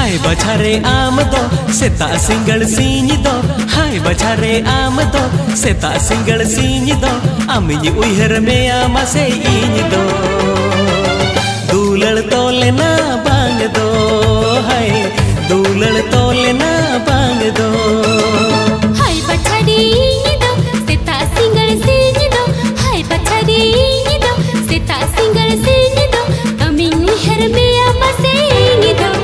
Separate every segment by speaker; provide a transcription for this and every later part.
Speaker 1: हाय बछारे आम दो सेता सिंगल सीनी दो हाय बछारे आम दो सेता सिंगल सीनी दो आमिनी उइहर में आमा से ईनी दो दूलड़ तोले ना बांग दो हाय दूलड़ तोले ना बांग दो
Speaker 2: हाय बछारे दो सेता सिंगल सीनी दो हाय बछारे दो सेता सिंगल सीनी दो आमिनी उइहर में आमा से ईनी दो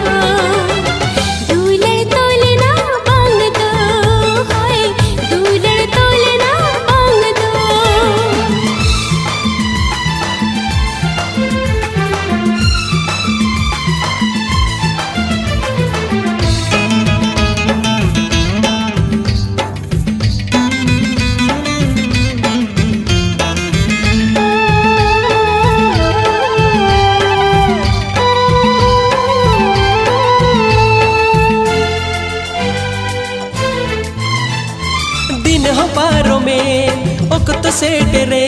Speaker 1: दिन हो पारो में ओकत सेटरे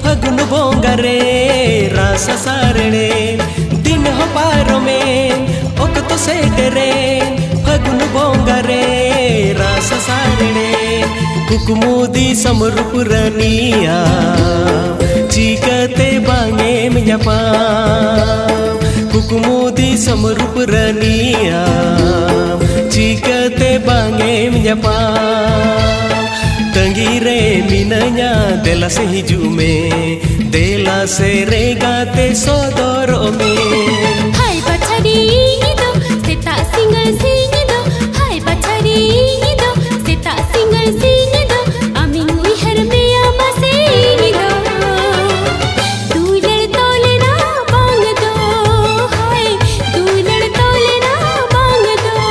Speaker 1: फगुन बोंगरे रास सारणे दिन हो पारो में ओकत सेटरे फगुन बोंगरे रास सारणे कुकुमुदी समरूप रनिया चीकते बांगे मियापा कुकुमुदी समरूप रनिया चीकते बांगे मियापा तंगीरे मिनanya देला से हिजू में देला से रेगाते सोदोरो में
Speaker 2: हाय बछारे दो सेता सिंगल सीनी दो हाय बछारे दो सेता सिंगल सीनी दो आमिनी उइहर में आमा से ईनी दो दूलड़ तोले ना बांग दो हाय दूलड़ तोले ना बांग दो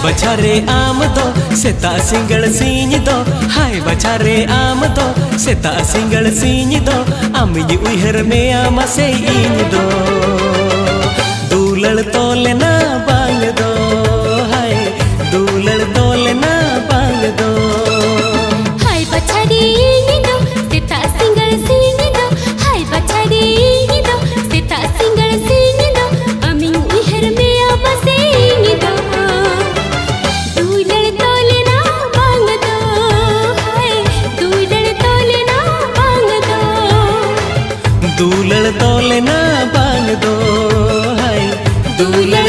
Speaker 1: बछारे आम दो सेता सिंगल सीनी दो हाय बछारे आम दो सेता सिंगल सीनी दो आमिनी उइहर में आमा से ईनी दो दूलड़ तोले ना बांग दो हाय दूलड़ तोले ना बांग दो
Speaker 2: हाय बछारे दो सेता सिंगल सीनी दो हाय बछारे दो सेता सिंगल सीनी दो आमिनी उइहर में आमा से ईनी दो दूलड़ तोले ना बांग दो हाय दूलड़ तोले ना बांग दो
Speaker 1: दूलड़ तोले ना बांग दो हाय दूलड़